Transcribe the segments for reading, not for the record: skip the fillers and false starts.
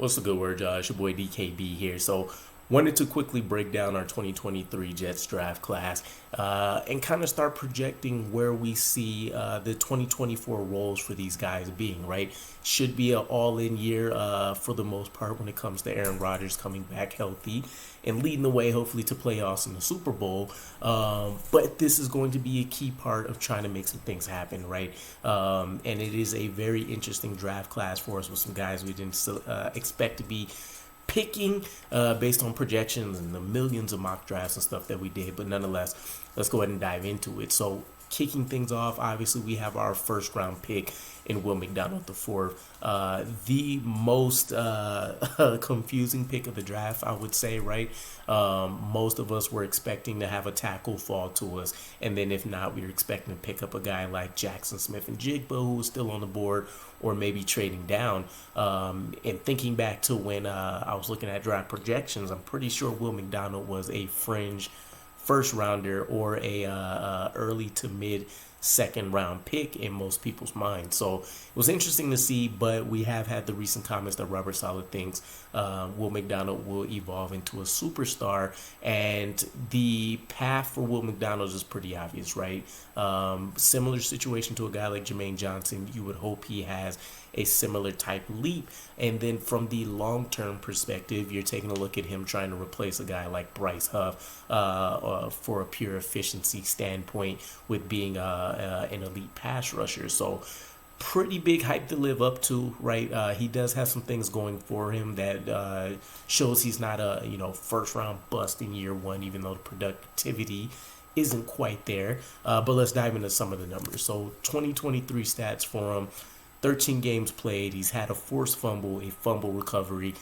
What's the good word, y'all? It's your boy DKB here. So, wanted to quickly break down our 2023 Jets draft class and kind of start projecting where we see the 2024 roles for these guys being, right? Should be an all-in year for the most part when it comes to Aaron Rodgers coming back healthy and leading the way, hopefully, to playoffs in the Super Bowl. But this is going to be a key part of trying to make some things happen, right? And it is a very interesting draft class for us with some guys we didn't expect to be picking based on projections and the millions of mock drafts and stuff that we did. But nonetheless, let's go ahead and dive into it. So kicking things off, obviously we have our first round pick in Will McDonald the fourth. The most confusing pick of the draft, I would say, right? Most of us were expecting to have a tackle fall to us, and then if not, we were expecting to pick up a guy like Jackson Smith-Njigba, who was still on the board, or maybe trading down. And thinking back to when I was looking at draft projections, I'm pretty sure Will McDonald was a fringe first rounder or a early to mid second round pick in most people's minds. So it was interesting to see, but we have had the recent comments that Robert Saleh thinks Will McDonald will evolve into a superstar, and the path for Will McDonald is pretty obvious, right? Similar situation to a guy like Jermaine Johnson. You would hope he has a similar type leap, and then from the long-term perspective, you're taking a look at him trying to replace a guy like Bryce Huff for a pure efficiency standpoint with being an elite pass rusher. So pretty big hype to live up to, right? He does have some things going for him that shows he's not a first round bust in year one, even though the productivity isn't quite there. But let's dive into some of the numbers. So 2023 stats for him: 13 games played. He's had a forced fumble, a fumble recovery,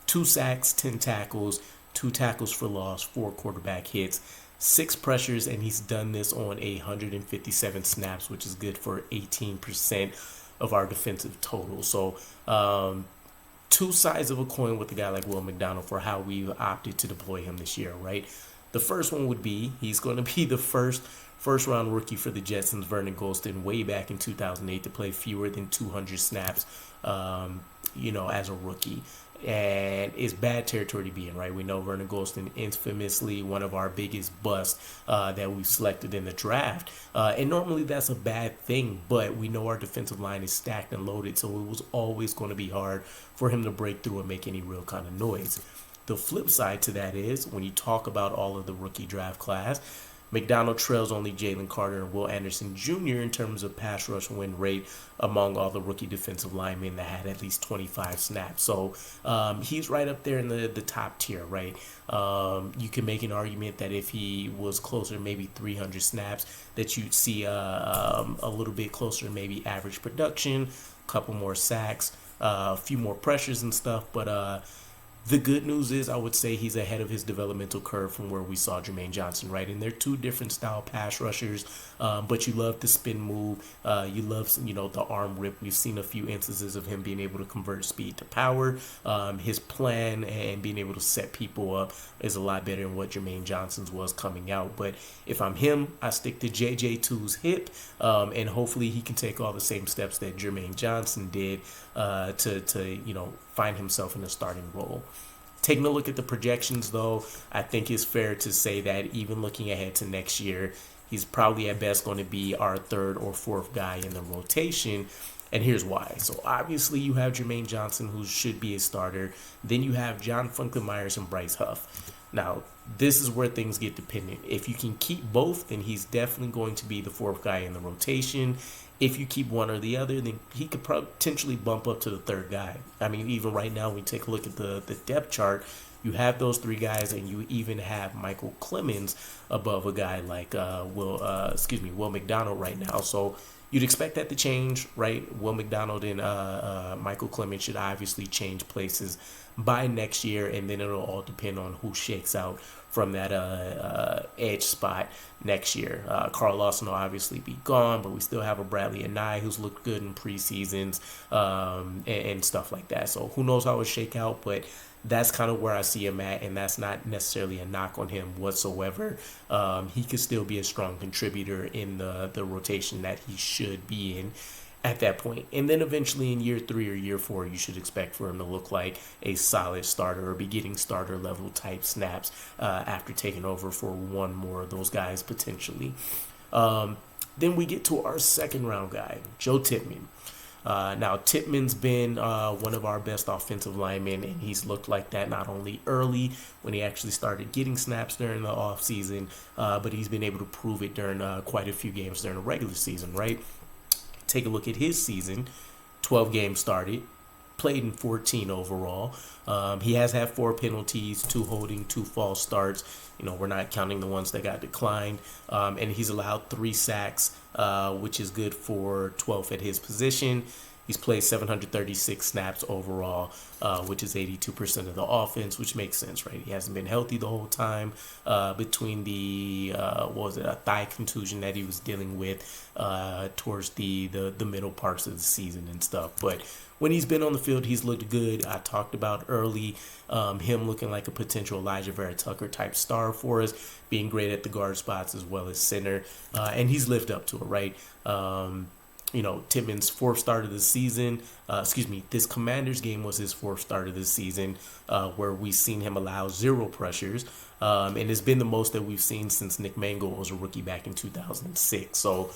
2 sacks, 10 tackles, 2 tackles for loss, 4 quarterback hits, 6 pressures, and he's done this on 157 snaps, which is good for 18% of our defensive total. So, two sides of a coin with a guy like Will McDonald for how we opted to deploy him this year, right? The first one would be he's going to be the first round rookie for the Jets since Vernon Gholston way back in 2008 to play fewer than 200 snaps, as a rookie. And it's bad territory to be in, right? We know Vernon Gholston, infamously one of our biggest busts that we've selected in the draft. And normally that's a bad thing, but we know our defensive line is stacked and loaded, so it was always going to be hard for him to break through and make any real kind of noise. The flip side to that is when you talk about all of the rookie draft class, McDonald trails only Jalen Carter and Will Anderson Jr. in terms of pass rush win rate among all the rookie defensive linemen that had at least 25 snaps. So he's right up there in the top tier, right? You can make an argument that if he was closer to maybe 300 snaps, that you'd see a little bit closer to maybe average production, a couple more sacks, a few more pressures and stuff, but the good news is I would say he's ahead of his developmental curve from where we saw Jermaine Johnson, right? And they're two different style pass rushers, but you love the spin move. You love, the arm rip. We've seen a few instances of him being able to convert speed to power. His plan and being able to set people up is a lot better than what Jermaine Johnson's was coming out. But if I'm him, I stick to JJ2's hip, and hopefully he can take all the same steps that Jermaine Johnson did to find himself in a starting role. Taking a look at the projections, though, I think it's fair to say that even looking ahead to next year, he's probably at best going to be our third or fourth guy in the rotation. And here's why. So obviously you have Jermaine Johnson, who should be a starter. Then you have John Franklin Myers and Bryce Huff. Now, this is where things get dependent. If you can keep both, then he's definitely going to be the fourth guy in the rotation. If you keep one or the other, then he could potentially bump up to the third guy. I mean, even right now, when you take a look at the depth chart, you have those 3 guys, and you even have Michael Clemens above a guy like Will McDonald right now. So you'd expect that to change, right? Will McDonald and Michael Clemens should obviously change places by next year, and then it'll all depend on who shakes out from that edge spot next year. Carl Lawson will obviously be gone, but we still have a Bradley Anae who's looked good in preseasons and stuff like that. So who knows how it'll shake out, but that's kind of where I see him at, and that's not necessarily a knock on him whatsoever. He could still be a strong contributor in the rotation that he should be in. at that point. And then eventually in year 3 or year 4, you should expect for him to look like a solid starter or be getting starter level type snaps after taking over for one more of those guys potentially. Then we get to our second round guy, Joe Tippmann. Now, Tippmann's been one of our best offensive linemen, and he's looked like that not only early when he actually started getting snaps during the offseason, but he's been able to prove it during quite a few games during the regular season, right? Take a look at his season. 12 games started, played in 14 overall. He has had 4 penalties, 2 holding, 2 false starts. We're not counting the ones that got declined. And he's allowed 3 sacks, which is good for 12th at his position. He's played 736 snaps overall, which is 82% of the offense, which makes sense, right? He hasn't been healthy the whole time between the, a thigh contusion that he was dealing with towards the middle parts of the season and stuff. But when he's been on the field, he's looked good. I talked about early him looking like a potential Elijah Vera Tucker type star for us, being great at the guard spots as well as center. And he's lived up to it, right? Tippmann's 4th start of the season. This Commanders game was his 4th start of the season, where we've seen him allow 0 pressures. And it's been the most that we've seen since Nick Mangold was a rookie back in 2006. So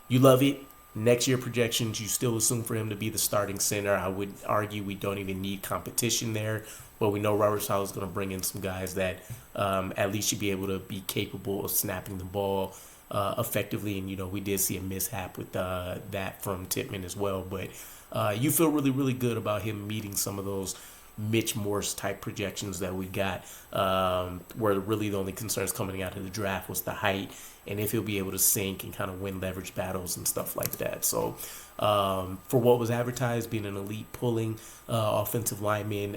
you love it. Next year projections, you still assume for him to be the starting center. I would argue we don't even need competition there. But we know Robert Saleh is going to bring in some guys that at least should be able to be capable of snapping the ball effectively. And, we did see a mishap with that from Tippmann as well. But you feel really, really good about him meeting some of those Mitch Morse type projections that we got, where really the only concerns coming out of the draft was the height and if he'll be able to sink and kind of win leverage battles and stuff like that. So for what was advertised, being an elite pulling offensive lineman,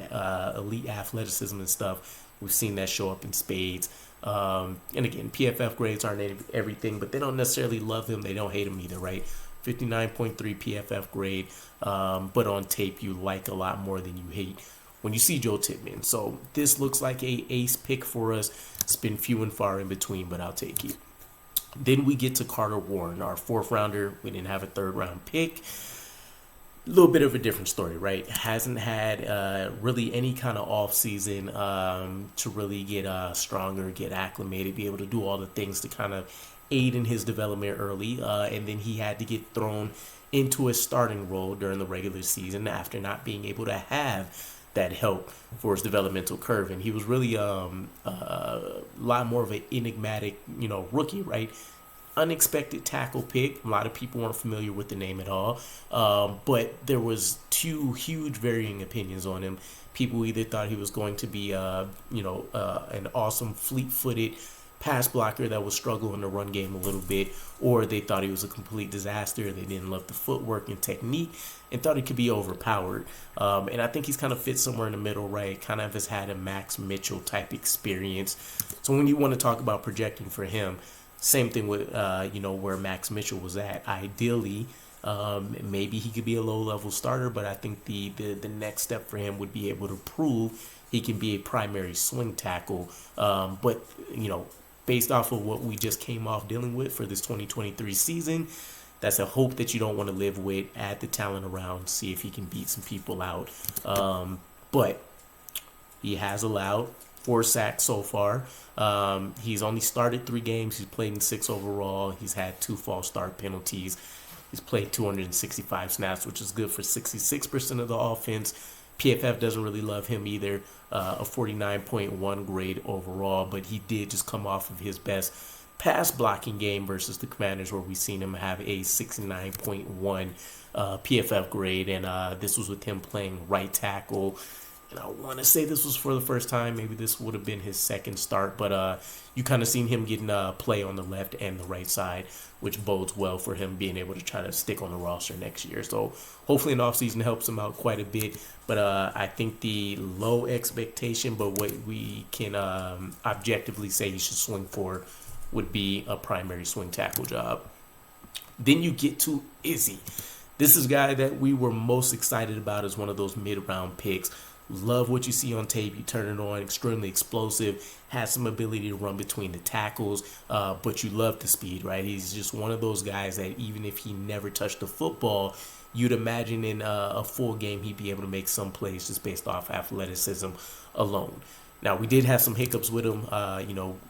elite athleticism and stuff, we've seen that show up in spades. And again, PFF grades aren't everything, but they don't necessarily love him. They don't hate him either, right? 59.3 PFF grade, but on tape you like a lot more than you hate when you see Joe Tippmann. So this looks like a ace pick for us. It's been few and far in between, but I'll take it. Then we get to Carter Warren, our 4th rounder. We didn't have a 3rd round pick. A little bit of a different story, right? Hasn't had really any kind of off season to really get stronger, get acclimated, be able to do all the things to kind of aid in his development early. And then he had to get thrown into a starting role during the regular season after not being able to have that help for his developmental curve. And he was really a lot more of an enigmatic, rookie, right? Unexpected tackle pick. A lot of people weren't familiar with the name at all. But there was 2 huge varying opinions on him. People either thought he was going to be, an awesome fleet-footed pass blocker that would struggle in the run game a little bit, or they thought he was a complete disaster. They didn't love the footwork and technique and thought he could be overpowered. And I think he's kind of fit somewhere in the middle, right? Kind of has had a Max Mitchell type experience. So when you want to talk about projecting for him, same thing with, where Max Mitchell was at. Ideally, maybe he could be a low-level starter, but I think the next step for him would be able to prove he can be a primary swing tackle. But, based off of what we just came off dealing with for this 2023 season, that's a hope that you don't want to live with. Add the talent around, see if he can beat some people out. But he has allowed 4 sacks so far. He's only started 3 games. He's played in 6 overall. He's had 2 false start penalties. He's played 265 snaps, which is good for 66% of the offense. PFF doesn't really love him either, a 49.1 grade overall, but he did just come off of his best pass blocking game versus the Commanders, where we've seen him have a 69.1 PFF grade, and this was with him playing right tackle. And I want to say this was for the first time. Maybe this would have been his 2nd start, but you kind of seen him getting play on the left and the right side, which bodes well for him being able to try to stick on the roster next year. So hopefully an offseason helps him out quite a bit. But I think the low expectation, but what we can objectively say he should swing for, would be a primary swing tackle job. Then you get to Izzy. This is a guy that we were most excited about as one of those mid-round picks. Love what you see on tape. You turn it on, extremely explosive, has some ability to run between the tackles, but you love the speed, right? He's just one of those guys that even if he never touched the football, you'd imagine in a full game he'd be able to make some plays just based off athleticism alone. Now, we did have some hiccups with him.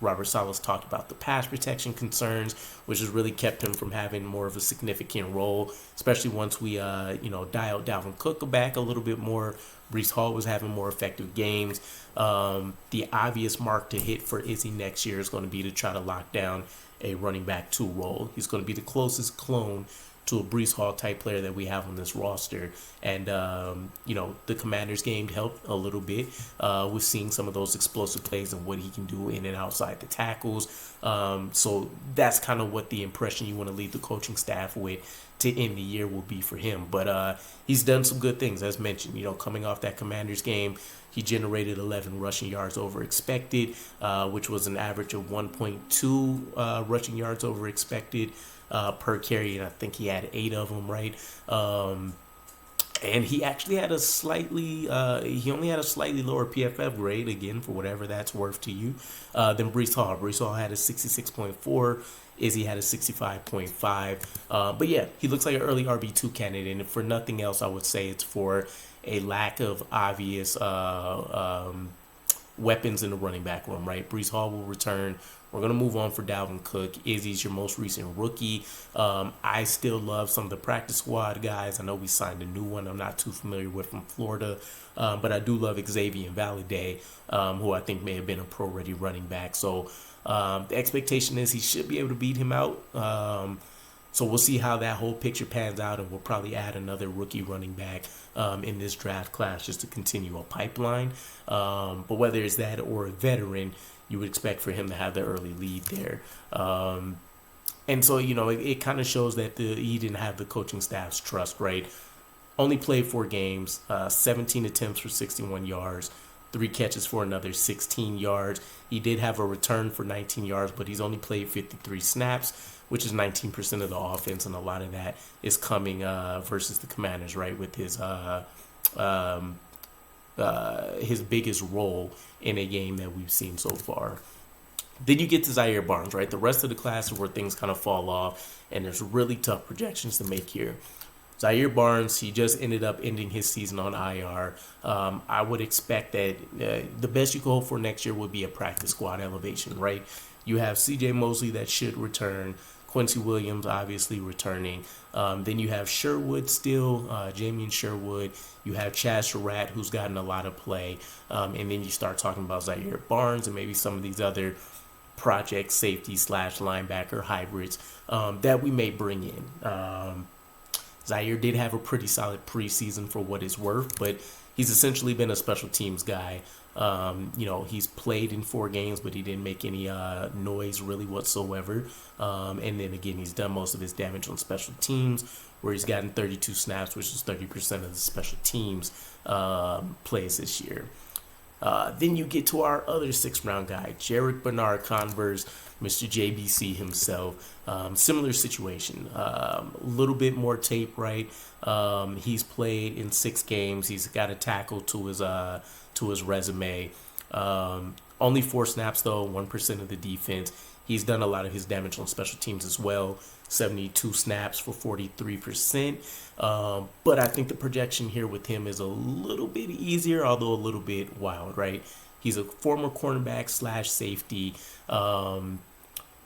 Robert Saleh's talked about the pass protection concerns, which has really kept him from having more of a significant role, especially once we, dialed Dalvin Cook back a little bit more. Breece Hall was having more effective games. The obvious mark to hit for Izzy next year is going to be to try to lock down a running back 2 role. He's going to be the closest clone to a Breece Hall type player that we have on this roster. And, the Commanders game helped a little bit with seeing some of those explosive plays and what he can do in and outside the tackles. So that's kind of what the impression you want to leave the coaching staff with to end the year will be for him. But he's done some good things, as mentioned. Coming off that Commanders game, he generated 11 rushing yards over expected, which was an average of 1.2 rushing yards over expected per carry, and I think he had 8 of them, right? And he actually had he only had a slightly lower PFF grade, again, for whatever that's worth to you, than Breece Hall. Breece Hall had a 66.4. Izzy had a 65.5. But yeah, he looks like an early RB2 candidate, and for nothing else, I would say it's for a lack of obvious weapons in the running back room, right? Breece Hall will return. We're going to move on for Dalvin Cook. Izzy's your most recent rookie. I still love some of the practice squad guys. I know we signed a new one I'm not too familiar with from Florida. But I do love Xavier Valade, who I think may have been a pro-ready running back. So the expectation is he should be able to beat him out. So we'll see how that whole picture pans out, and we'll probably add another rookie running back in this draft class just to continue a pipeline. But whether it's that or a veteran, you would expect for him to have the early lead there. And so, it kind of shows that he didn't have the coaching staff's trust, right? Only played 4 games, 17 attempts for 61 yards, 3 catches for another 16 yards. He did have a return for 19 yards, but he's only played 53 snaps, which is 19% of the offense, and a lot of that is coming versus the Commanders, right, with his biggest role in a game that we've seen so far. Then you get to Zaire Barnes, right? The rest of the class is where things kind of fall off, and there's really tough projections to make here. Zaire Barnes, he just ended up ending his season on IR. I would expect that the best you could hope for next year would be a practice squad elevation, right? You have C.J. Mosley that should return. Quincy Williams obviously returning. Then you have Sherwood still, Jamian Sherwood. You have Chaz Surratt, who's gotten a lot of play. And then you start talking about Zaire Barnes and maybe some of these other project safety / linebacker hybrids that we may bring in. Zaire did have a pretty solid preseason for what it's worth, but he's essentially been a special teams guy. He's played in 4 games, but he didn't make any noise really whatsoever. And then again, he's done most of his damage on special teams, where he's gotten 32 snaps, which is 30% of the special teams plays this year. Then you get to our other 6th round guy, Jerick Bernard, Converse, Mr. JBC himself. Similar situation, a little bit more tape, right? He's played in 6 games. He's got a tackle to his resume. Only 4 snaps though, 1% of the defense. He's done a lot of his damage on special teams as well. 72 snaps for 43%. But I think the projection here with him is a little bit easier, although a little bit wild, right? He's a former cornerback / safety.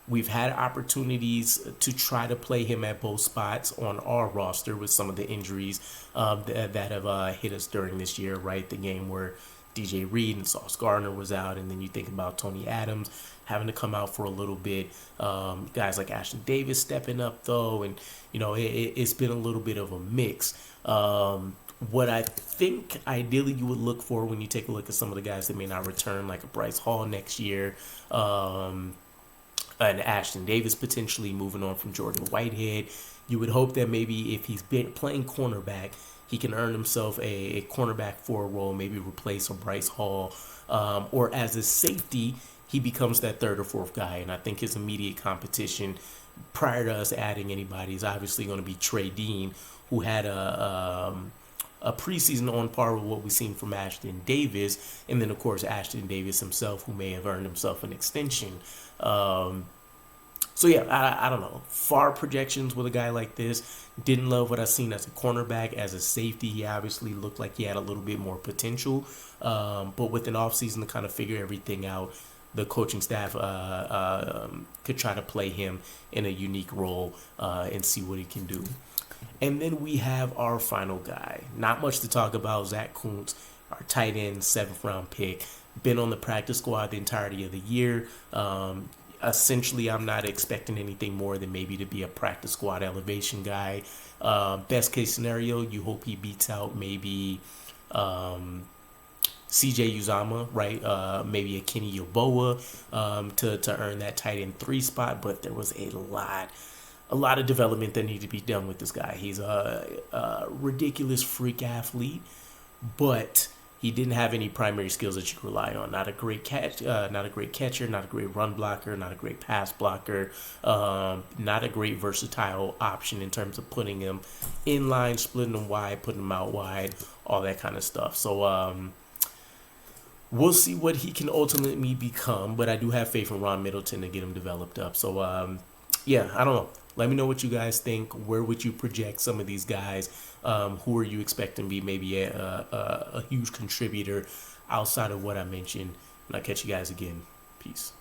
We've had opportunities to try to play him at both spots on our roster with some of the injuries that have hit us during this year, right? The game where DJ Reed and Sauce Gardner was out, and then you think about Tony Adams having to come out for a little bit. Guys like Ashton Davis stepping up, though, and, it's been a little bit of a mix. What I think ideally you would look for when you take a look at some of the guys that may not return, like a Bryce Hall next year, and Ashton Davis potentially moving on from Jordan Whitehead, you would hope that maybe if he's been playing cornerback, he can earn himself a cornerback 4 role, maybe replace a Bryce Hall, or as a safety, he becomes that 3rd or 4th guy. And I think his immediate competition prior to us adding anybody is obviously going to be Trey Dean, who had a preseason on par with what we've seen from Ashton Davis, and then of course Ashton Davis himself, who may have earned himself an extension. So yeah, I don't know. Far projections with a guy like this. Didn't love what I seen as a cornerback. As a safety, he obviously looked like he had a little bit more potential. But with an offseason to kind of figure everything out, the coaching staff could try to play him in a unique role and see what he can do. And then we have our final guy. Not much to talk about. Zack, our tight end, 7th round pick. Been on the practice squad the entirety of the year. Essentially, I'm not expecting anything more than maybe to be a practice squad elevation guy. Best case scenario, you hope he beats out maybe CJ Uzama, right? Maybe a Kenny Yeboah to earn that tight end 3 spot. But there was a lot of development that needed to be done with this guy. He's a ridiculous freak athlete, but he didn't have any primary skills that you rely on. Not a great catcher, not a great run blocker, not a great pass blocker, not a great versatile option in terms of putting him in line, splitting him wide, putting him out wide, all that kind of stuff. So we'll see what he can ultimately become, but I do have faith in Ron Middleton to get him developed up. So yeah, I don't know. Let me know what you guys think. Where would you project some of these guys? Who are you expecting to be maybe a huge contributor outside of what I mentioned? And I'll catch you guys again. Peace.